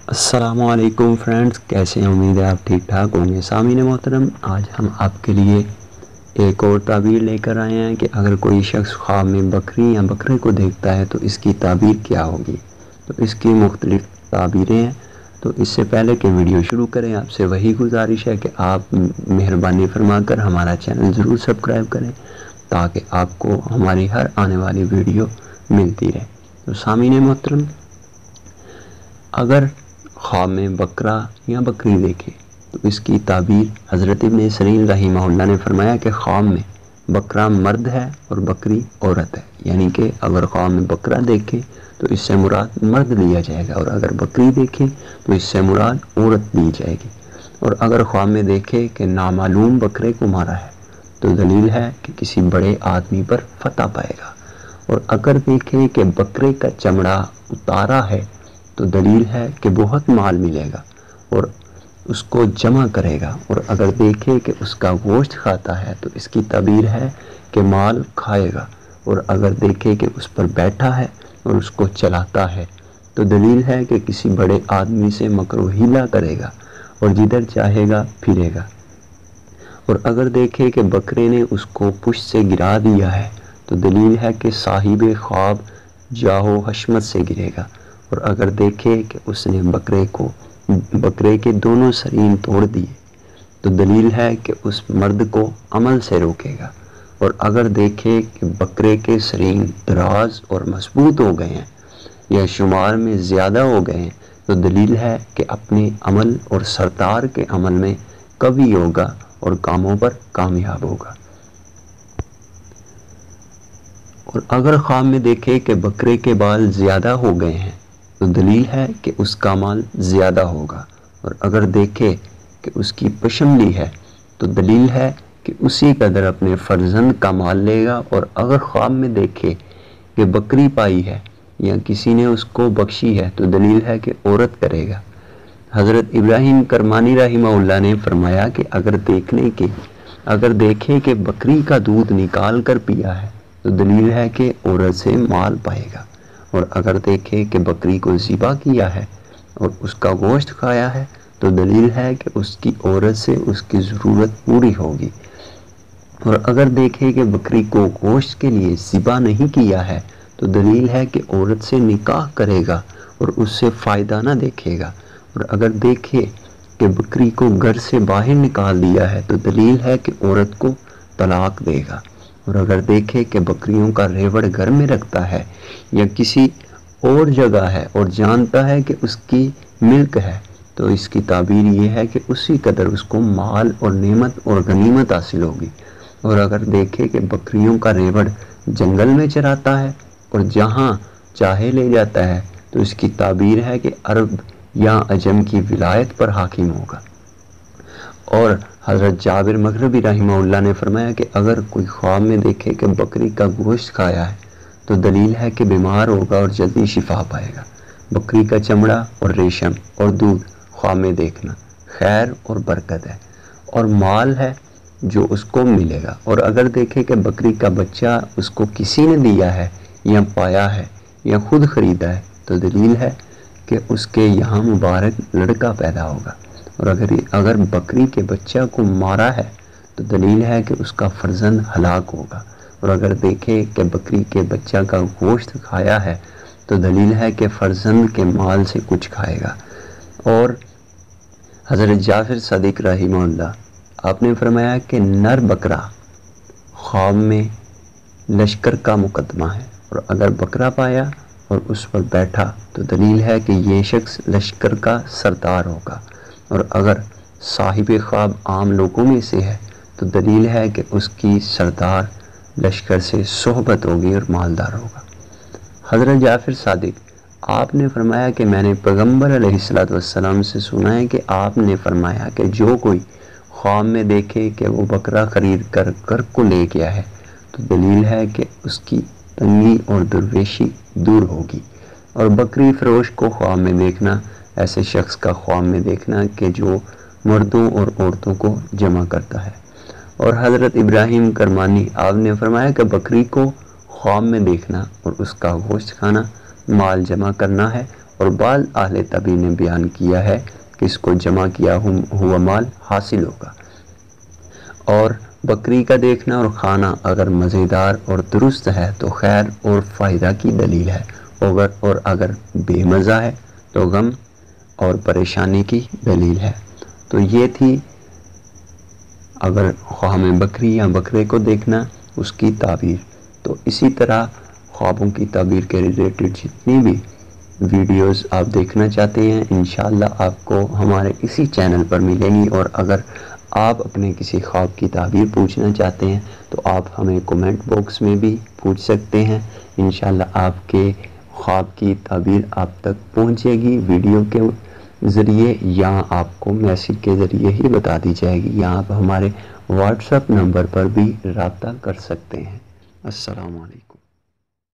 السلام علیکم فرینڈز، کیسے ہیں؟ امید ہے آپ ٹھیک ٹھاک ہوں گے۔ سامعین محترم، آج ہم آپ کے لیے ایک اور تعبیر لے کر آئے ہیں کہ اگر کوئی شخص خواب میں بکری یا بکرے کو دیکھتا ہے تو اس کی تعبیر کیا ہوگی۔ تو اس کی مختلف تعبیریں ہیں۔ تو اس سے پہلے کہ ویڈیو شروع کریں، آپ سے وہی گزارش ہے کہ آپ مہربانی فرما کر ہمارا چینل ضرور سبسکرائب کریں تاکہ آپ کو ہماری ہر آنے والی ویڈیو ملتی رہے۔ تو سامعین محترم، اگر خواب میں بکرا یا بکری دیکھے تو اس کی تعبیر حضرت ابن سیرین رحمہ اللہ نے فرمایا کہ خواب میں بکرا مرد ہے اور بکری عورت ہے، یعنی کہ اگر خواب میں بکرا دیکھے تو اس سے مراد مرد لیا جائے گا، اور اگر بکری دیکھے تو اس سے مراد عورت لی جائے گی۔ اور اگر خواب میں دیکھے کہ نامعلوم بکرے کو مارا ہے تو دلیل ہے کہ کسی بڑے آدمی پر فتح پائے گا، اور اگر دیکھے کہ بکرے کا چمڑا اتارا ہے تو دلیل ہے کہ بہت مال ملے گا اور اس کو جمع کرے گا، اور اگر دیکھے کہ اس کا گوشت کھاتا ہے تو اس کی تعبیر ہے کہ مال کھائے گا، اور اگر دیکھے کہ اس پر بیٹھا ہے اور اس کو چلاتا ہے تو دلیل ہے کہ کسی بڑے آدمی سے مکر و حیلہ کرے گا اور جدھر چاہے گا پھرے گا، اور اگر دیکھے کہ بکرے نے اس کو پشت سے گرا دیا ہے تو دلیل ہے کہ صاحب خواب جاہو حشمت سے گرے گا، اور اگر دیکھے کہ اس نے بکرے کے دونوں سرین توڑ دیے تو دلیل ہے کہ اس مرد کو عمل سے روکے گا، اور اگر دیکھے کہ بکرے کے سرین دراز اور مضبوط ہو گئے ہیں یا شمار میں زیادہ ہو گئے ہیں تو دلیل ہے کہ اپنے عمل اور سردار کے عمل میں قوی ہوگا اور کاموں پر کامیاب ہوگا۔ اور اگر خواب میں دیکھے کہ بکرے کے بال زیادہ ہو گئے ہیں تو دلیل ہے کہ اس کا مال زیادہ ہوگا، اور اگر دیکھے کہ اس کی پشملی ہے تو دلیل ہے کہ اسی قدر اپنے فرزند کا مال لے گا، اور اگر خواب میں دیکھے کہ بکری پائی ہے یا کسی نے اس کو بخشی ہے تو دلیل ہے کہ عورت کرے گا۔ حضرت ابراہیم کرمانی رحمہ اللہ نے فرمایا کہ اگر دیکھے کہ بکری کا دودھ نکال کر پیا ہے تو دلیل ہے کہ عورت سے مال پائے گا، اور اگر دیکھے کہ بکری کو ذبح کیا ہے اور اس کا گوشت کھایا ہے تو دلیل ہے کہ اس کی عورت سے اس کی ضرورت پوری ہوگی، اور اگر دیکھے کہ بکری کو گوشت کے لیے ذبح نہیں کیا ہے تو دلیل ہے کہ عورت سے نکاح کرے گا اور اس سے فائدہ نہ دیکھے گا، اور اگر دیکھے کہ بکری کو گھر سے باہر نکال دیا ہے تو دلیل ہے کہ عورت کو طلاق دے گا، اور اگر دیکھے کہ بکریوں کا ریوڑ گھر میں رکھتا ہے یا کسی اور جگہ ہے اور جانتا ہے کہ اس کی ملک ہے تو اس کی تعبیر یہ ہے کہ اسی قدر اس کو مال اور نعمت اور غنیمت حاصل ہوگی، اور اگر دیکھے کہ بکریوں کا ریوڑ جنگل میں چراتا ہے اور جہاں چاہے لے جاتا ہے تو اس کی تعبیر ہے کہ عرب یا عجم کی ولایت پر حاکم ہوگا۔ اور حضرت جابر مغربی رحمہ اللہ نے فرمایا کہ اگر کوئی خواب میں دیکھے کہ بکری کا گوشت کھایا ہے تو دلیل ہے کہ بیمار ہوگا اور جلدی شفا پائے گا۔ بکری کا چمڑا اور ریشم اور دودھ خواب میں دیکھنا خیر اور برکت ہے اور مال ہے جو اس کو ملے گا، اور اگر دیکھے کہ بکری کا بچہ اس کو کسی نے دیا ہے یا پایا ہے یا خود خریدا ہے تو دلیل ہے کہ اس کے یہاں مبارک لڑکا پیدا ہوگا، اور اگر بکری کے بچہ کو مارا ہے تو دلیل ہے کہ اس کا فرزند ہلاک ہوگا، اور اگر دیکھے کہ بکری کے بچہ کا گوشت کھایا ہے تو دلیل ہے کہ فرزند کے مال سے کچھ کھائے گا۔ اور حضرت جعفر صادق رحمہ اللہ آپ نے فرمایا کہ نر بکرا خواب میں لشکر کا مقدمہ ہے، اور اگر بکرا پایا اور اس پر بیٹھا تو دلیل ہے کہ یہ شخص لشکر کا سردار ہوگا، اور اگر صاحب خواب عام لوگوں میں سے ہے تو دلیل ہے کہ اس کی سردار لشکر سے صحبت ہوگی اور مالدار ہوگا۔ حضرت جعفر صادق آپ نے فرمایا کہ میں نے پیغمبر علیہ السلام سے سنا ہے کہ آپ نے فرمایا کہ جو کوئی خواب میں دیکھے کہ وہ بکرا خرید کر گھر کو لے گیا ہے تو دلیل ہے کہ اس کی تنگی اور درویشی دور ہوگی، اور بکری فروش کو خواب میں دیکھنا ایسے شخص کا خواب میں دیکھنا کہ جو مردوں اور عورتوں کو جمع کرتا ہے۔ اور حضرت ابراہیم کرمانی آپ نے فرمایا کہ بکری کو خواب میں دیکھنا اور اس کا گوشت کھانا مال جمع کرنا ہے، اور بعض اہل طبی نے بیان کیا ہے کہ اس کو جمع کیا ہوا مال حاصل ہوگا۔ اور بکری کا دیکھنا اور کھانا اگر مزیدار اور درست ہے تو خیر اور فائدہ کی دلیل ہے، اور اگر بے مزہ ہے تو غم اور پریشانی کی دلیل ہے۔ تو یہ تھی اگر خواہ میں بکری یا بکرے کو دیکھنا اس کی تعبیر۔ تو اسی طرح خوابوں کی تعبیر کے ریلیٹڈ جتنی بھی ویڈیوز آپ دیکھنا چاہتے ہیں انشاءاللہ آپ کو ہمارے اسی چینل پر ملیں گی، اور اگر آپ اپنے کسی خواب کی تعبیر پوچھنا چاہتے ہیں تو آپ ہمیں کومنٹ باکس میں بھی پوچھ سکتے ہیں، انشاءاللہ آپ کے خواب کی تعبیر آپ تک پہنچے گی ویڈیو کے ذریعے، یا آپ کو میسیج کے ذریعے ہی بتا دی جائے گی، یا آپ ہمارے واٹس ایپ نمبر پر بھی رابطہ کر سکتے ہیں۔ السلام علیکم۔